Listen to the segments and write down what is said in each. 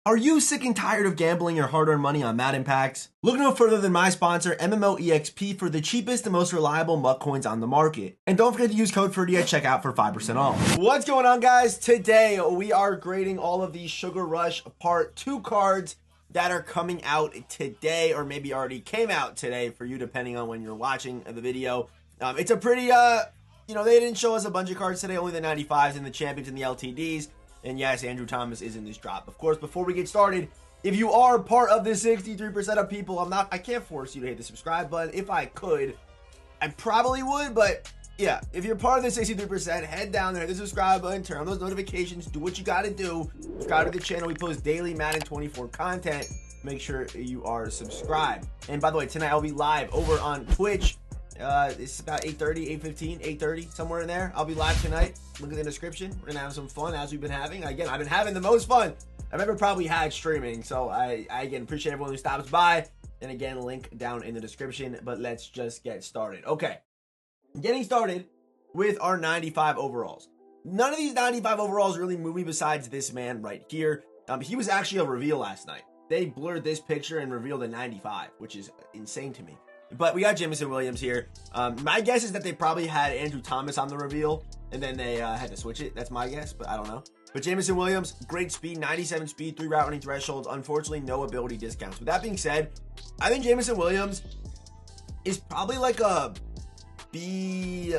Are you sick and tired of gambling your hard-earned money on Madden packs? Look no further than my sponsor, MMOEXP, for the cheapest and most reliable MUT coins on the market. And don't forget to use code Ferdy at checkout for 5% off. What's going on, guys? Today, we are grading all of these Sugar Rush Part 2 cards that are coming out today, or maybe already came out today for you, depending on when you're watching the video. It's a pretty, they didn't show us a bunch of cards today, only the 95s and the champions and the LTDs. And yes, Andrew Thomas is in this drop. Of course, before we get started, if you are part of the 63% of people, I can't force you to hit the subscribe button. If I could, I probably would, but yeah, if you're part of the 63%, head down there, hit the subscribe button, turn on those notifications, do what you gotta do. Subscribe to the channel. We post daily Madden 24 content. Make sure you are subscribed. And by the way, tonight I'll be live over on Twitch. It's about 8:30, 8:15, 8:30, somewhere in there. I'll be live tonight. Look in the description. We're gonna have some fun as we've been having. Again, I've been having the most fun I've ever probably had streaming. So I again appreciate everyone who stops by. And again, link down in the description. But let's just get started. Okay, getting started with our 95 overalls. None of these 95 overalls really move me besides this man right here. He was actually a reveal last night. They blurred this picture and revealed a 95, which is insane to me. But we got Jameson Williams here. My guess is that they probably had Andrew Thomas on the reveal, and then they had to switch it. That's my guess, but I don't know. But Jameson Williams, great speed, 97 speed, 3 route running thresholds. Unfortunately, no ability discounts. With that being said, I think Jameson Williams is probably like a B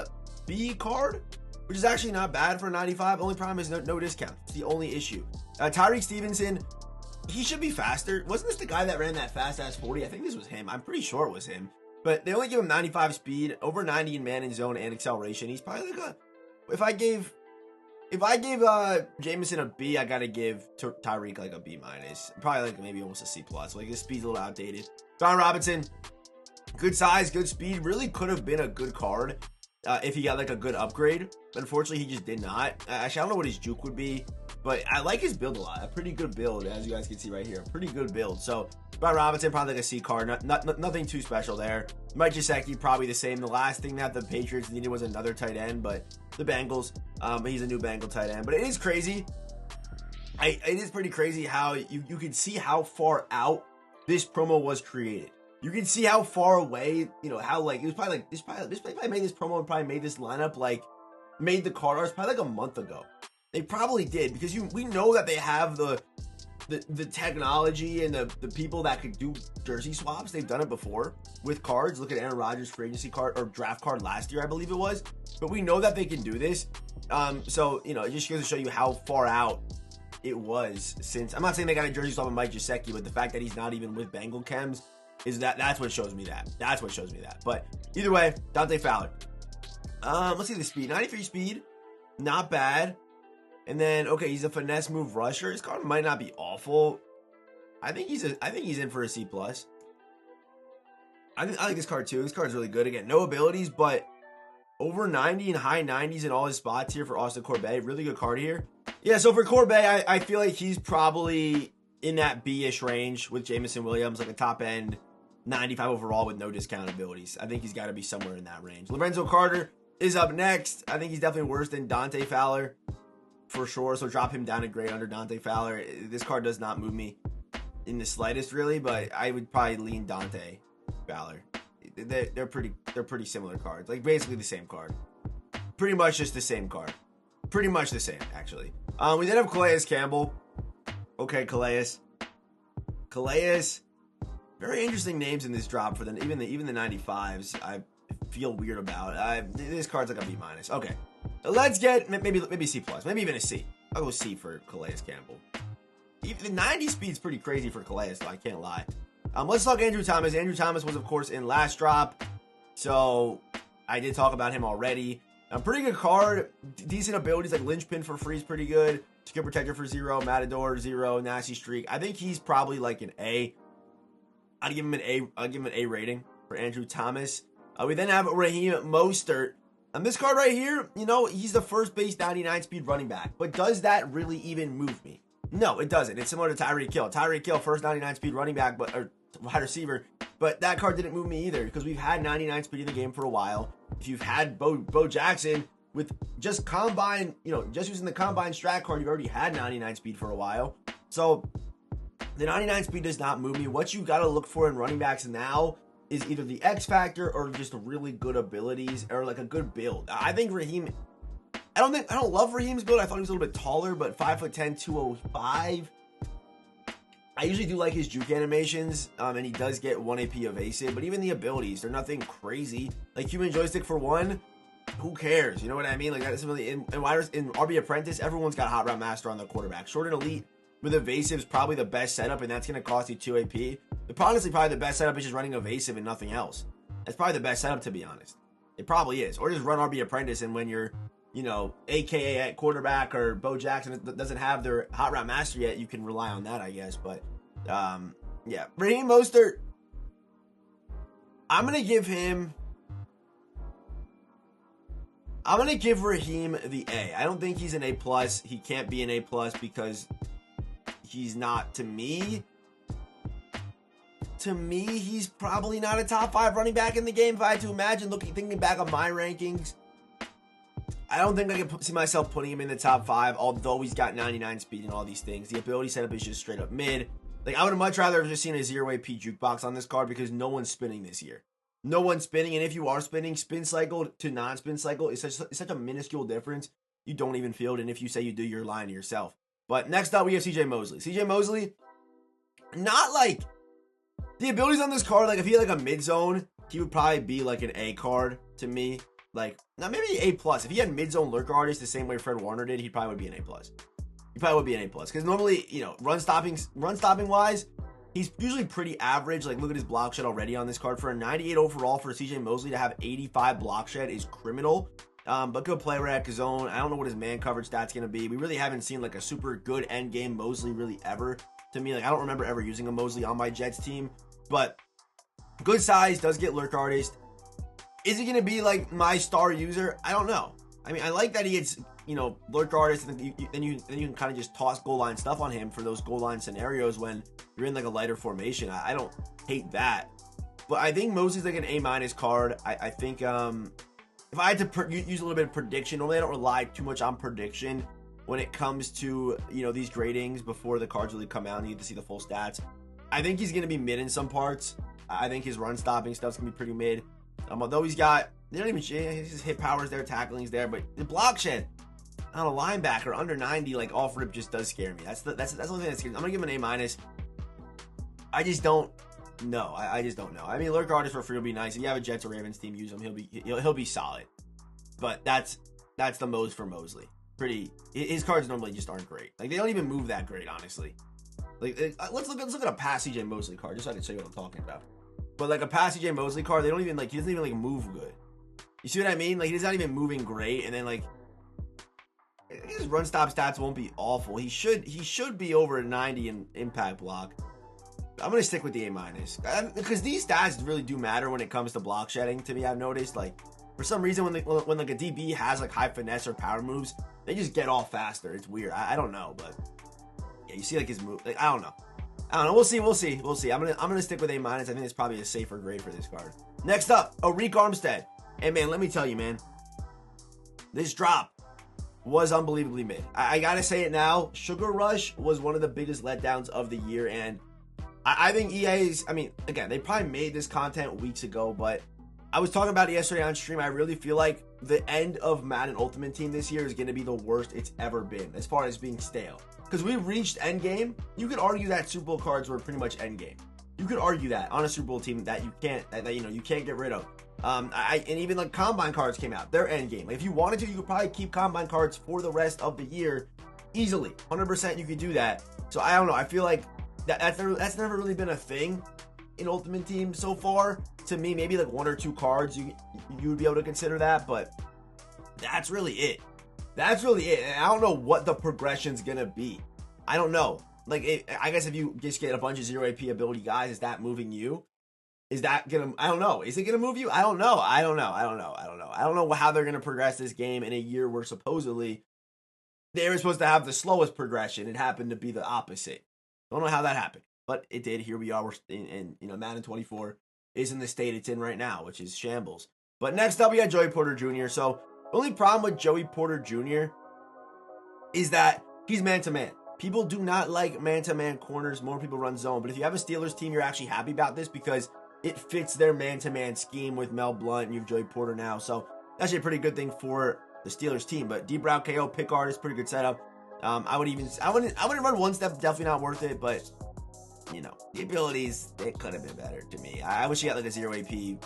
card, which is actually not bad for a 95. Only problem is no discount. It's the only issue. Tyreek Stevenson, he should be faster. Wasn't this the guy that ran that fast-ass 40? I think this was him. I'm pretty sure it was him. But they only give him 95 speed, over 90 in man and zone and acceleration. He's probably like a... If I gave Jameson a B, I gotta give Tyreek like a B minus. Probably like maybe almost a C plus. Like his speed's a little outdated. John Robinson, good size, good speed. Really could have been a good card if he got like a good upgrade. But unfortunately, he just did not. Actually, I don't know what his juke would be. But I like his build a lot. A pretty good build, as you guys can see right here. Pretty good build. So, Brian Robinson, probably like a C card. Nothing too special there. Mike Gesicki, probably the same. The last thing that the Patriots needed was another tight end, but the Bengals, he's a new Bengal tight end. But it is crazy. It is pretty crazy how you can see how far out this promo was created. You can see how far away, how like, it was probably like, this probably made this promo and probably made this lineup, like, made the card arts probably like a month ago. They probably did, because we know that they have the technology and the people that could do jersey swaps. They've done it before with cards. Look at Aaron Rodgers' free agency card or draft card last year, I believe it was. But we know that they can do this. So it just goes to show you how far out it was since. I'm not saying they got a jersey swap with Mike Gesicki, but the fact that he's not even with Bengal Chems is that's what shows me that. That's what shows me that. But either way, Dante Fowler. Let's see the speed. 93 speed, not bad. And then, okay, he's a finesse move rusher. His card might not be awful. I think he's in for a C plus. I like this card too. This card's really good. Again, no abilities, but over 90 and high 90s in all his spots here for Austin Corbett. Really good card here. Yeah, so for Corbett, I feel like he's probably in that B-ish range with Jameson Williams, like a top end 95 overall with no discount abilities. I think he's got to be somewhere in that range. Lorenzo Carter is up next. I think he's definitely worse than Dante Fowler, for sure, so drop him down a grade under Dante Fowler. This card does not move me in the slightest, really, but I would probably lean Dante Fowler. They're pretty similar cards, like basically the same card. Pretty much just the same card. Pretty much the same, actually. We then have Calais Campbell. Okay, Calais. Very interesting names in this drop for them. Even the 95s, I feel weird about. This card's like a B minus. Okay. Let's get maybe C plus, maybe even a C. I'll go C for Calais Campbell. Even the 90 speed's pretty crazy for Calais, though, I can't lie. Let's talk Andrew Thomas. Andrew Thomas was, of course, in last drop, so I did talk about him already. Pretty good card, decent abilities like Linchpin for free is pretty good. Skill Protector for 0, Matador 0, Nasty Streak. I think he's probably like an A. I'd give him an A. I'll give him an A rating for Andrew Thomas. We then have Raheem Mostert. This card right here, he's the first base 99 speed running back. But does that really even move me? No, it doesn't. It's similar to Tyreek Hill. Tyreek Hill, first 99 speed running back, or wide receiver. But that card didn't move me either, because we've had 99 speed in the game for a while. If you've had Bo Jackson with just combine, just using the combine strat card, you've already had 99 speed for a while. So The 99 speed does not move me. What you got to look for in running backs now is either the X factor or just really good abilities or like a good build. I think Raheem, I don't love Raheem's build. I thought he was a little bit taller, but 5'10", 205. I usually do like his juke animations, and he does get 1 AP evasive, but even the abilities, they're nothing crazy. Like human joystick for 1, who cares? You know what I mean? Like that's really in RB Apprentice, everyone's got Hot Route Master on their quarterback. Short and Elite with evasive is probably the best setup, and that's going to cost you 2 AP. But honestly, probably the best setup is just running evasive and nothing else. That's probably the best setup, to be honest. It probably is. Or just run RB Apprentice, and when you're, you know, AKA at quarterback or Bo Jackson doesn't have their Hot Route Master yet, you can rely on that, I guess. But, yeah. Raheem Mostert, I'm going to give Raheem the A. I don't think he's an A+. He can't be an A+ because he's not, to me, he's probably not a top 5 running back in the game. If I had to imagine, thinking back on my rankings, I don't think I can see myself putting him in the top 5, although he's got 99 speed and all these things. The ability setup is just straight up mid. Like, I would have much rather have just seen a 0 AP jukebox on this card because no one's spinning this year. No one's spinning, and if you are spinning, spin cycle to non-spin cycle is such a minuscule difference, you don't even feel it, and if you say you do, you're lying to yourself. But next up, we have CJ Mosley. CJ Mosley, not like, the abilities on this card, like if he had like a mid-zone, he would probably be like an A card to me. Like, now maybe A+. If he had mid-zone lurker artist the same way Fred Warner did, he probably would be an A+. He probably would be an A+. Because normally, you know, run stopping wise, he's usually pretty average. Like, look at his block shed already on this card. For a 98 overall for CJ Mosley to have 85 block shed is criminal. But good play rec, zone. I don't know what his man coverage stat's going to be. We really haven't seen like a super good end game Mosley really ever. To me, like, I don't remember ever using a Mosley on my Jets team. But good size, does get lurk artist. Is he going to be like my star user? I don't know. I mean, I like that he gets, you know, lurk artist, and then you can kind of just toss goal line stuff on him for those goal line scenarios when you're in like a lighter formation. I don't hate that. But I think Mosley's like an A- card. I think if I had to use a little bit of prediction, normally I don't rely too much on prediction when it comes to, you know, these gradings before the cards really come out and you get to see the full stats. I think he's going to be mid in some parts. I think his run stopping stuff's going to be pretty mid. Although he's got, they don't even, his hit power's there, tackling's there, but the block shed on a linebacker under 90, like off rip, just does scare me. That's the only thing that scares me. I'm going to give him an A-. I just don't know. I just don't know. I mean, lurk artist for free will be nice. If you have a Jets or Ravens team, use him. He'll be solid. But that's the most for Mosley. His cards normally just aren't great. Like, they don't even move that great, honestly. Like, let's look at a past CJ Mosley card, just so I can show you what I'm talking about. But like a past CJ Mosley card, they don't even like, he doesn't even like move good. You see what I mean? Like, he's not even moving great, and then like his run stop stats won't be awful. He should be over 90 in impact block. I'm gonna stick with the A- because these stats really do matter when it comes to block shedding. To me, I've noticed, like, for some reason when like a DB has like high finesse or power moves, they just get off faster. It's weird. I don't know, but yeah, you see like his move. Like, I don't know. We'll see. I'm gonna stick with A-. I think it's probably a safer grade for this card. Next up, Arik Armstead. And man, let me tell you, man, this drop was unbelievably mid. I gotta say it now. Sugar Rush was one of the biggest letdowns of the year, and I think EA's, I mean, again, they probably made this content weeks ago, but I was talking about it yesterday on stream. I really feel like the end of Madden Ultimate Team this year is going to be the worst it's ever been as far as being stale. Because we reached endgame. You could argue that Super Bowl cards were pretty much endgame. You could argue that on a Super Bowl team that you can't get rid of. And even like Combine cards came out. They're endgame. Like, if you wanted to, you could probably keep Combine cards for the rest of the year easily. 100% you could do that. So I don't know. I feel like that's never really been a thing in Ultimate Team so far. To me, maybe like 1 or 2 cards you would be able to consider that, but that's really it. That's really it. And I don't know what the progression's gonna be. I don't know. Like, I guess if you just get a bunch of 0 AP ability guys, is that moving you? Is that gonna? I don't know. Is it gonna move you? I don't know. I don't know how they're gonna progress this game in a year where supposedly they were supposed to have the slowest progression. It happened to be the opposite. Don't know how that happened, but it did. Here we are. We're in Madden 24 is in the state it's in right now, which is shambles. But next up, we got Joey Porter Jr. So the only problem with Joey Porter Jr. is that he's man to man. People do not like man-to-man corners. More people run zone. But if you have a Steelers team, you're actually happy about this because it fits their man-to-man scheme with Mel Blount and you have Joey Porter now. So that's a pretty good thing for the Steelers team. But deep route KO, pick artist, pretty good setup. I wouldn't run one step, definitely not worth it, but you know, the abilities, they could have been better to me. I wish he got like a 0 AP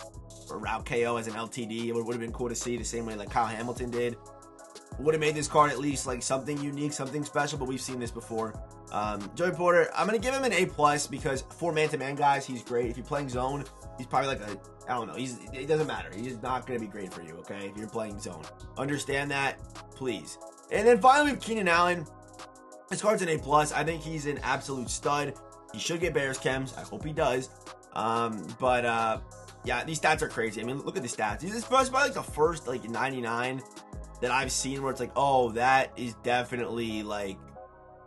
or route KO as an LTD. It would have been cool to see the same way like Kyle Hamilton did. Would have made this card at least like something unique, something special, but we've seen this before. Joey Porter, I'm going to give him an A+ because for man-to-man guys, he's great. If you're playing zone, he's probably like a, I don't know, it doesn't matter. He's not going to be great for you, okay, if you're playing zone. Understand that, please. And then finally, we have Keenan Allen. This card's an A+. I think he's an absolute stud. He should get Bears chems. I hope he does. Yeah, these stats are crazy. I mean, look at the stats. This is probably like the first like 99 that I've seen where it's like, oh, that is definitely like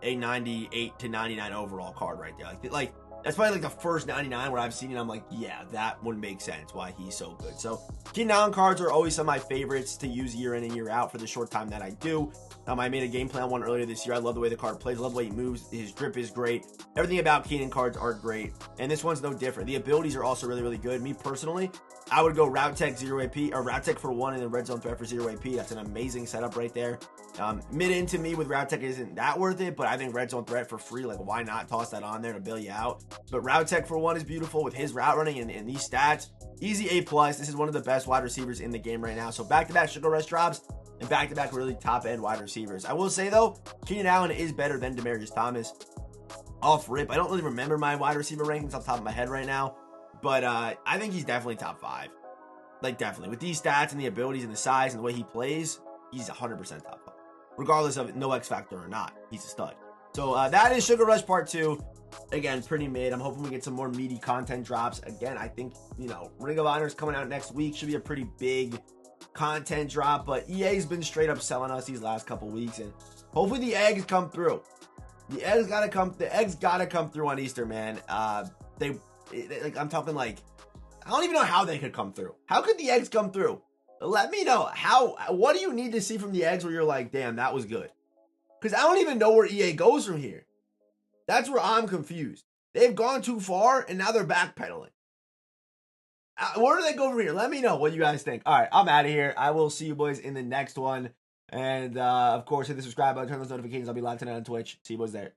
a 98 to 99 overall card right there. Like that's probably like the first 99 where I've seen it. I'm like, yeah, that would make sense why he's so good. So Keenan Allen cards are always some of my favorites to use year in and year out for the short time that I do. I made a game plan one earlier this year. I love the way the card plays. I love the way he moves. His drip is great. Everything about Keenan cards are great. And this one's no different. The abilities are also really, really good. Me personally, I would go Route Tech 0 AP or Route Tech for 1 and then Red Zone Threat for 0 AP. That's an amazing setup right there. Mid-in to me with Route Tech isn't that worth it, but I think Red Zone Threat for free, like why not toss that on there to bail you out? But Route Tech for 1 is beautiful with his route running and these stats. Easy A+. This is one of the best wide receivers in the game right now. So back-to-back Sugar Rush drops and back-to-back really top-end wide receivers. I will say, though, Keenan Allen is better than Demaryius Thomas. Off rip, I don't really remember my wide receiver rankings off the top of my head right now, but I think he's definitely top 5. Like, definitely. With these stats and the abilities and the size and the way he plays, he's 100% top 5. Regardless of no X Factor or not, he's a stud. So that is Sugar Rush Part 2. Again, pretty mid. I'm hoping we get some more meaty content drops. Again, I think, you know, Ring of Honor is coming out next week. Should be a pretty big content drop, but EA's been straight up selling us these last couple weeks, and hopefully the eggs come through. The eggs gotta come through on Easter, man. Like I'm talking like, I don't even know how they could come through. How could the eggs come through? Let me know. What do you need to see from the eggs where you're like, damn, that was good? Because I don't even know where EA goes from here. That's where I'm confused. They've gone too far, and now they're backpedaling. Where do they go from here? Let me know what you guys think. All right, I'm out of here. I will see you boys in the next one. And, of course, hit the subscribe button, turn those notifications. I'll be live tonight on Twitch. See you boys there.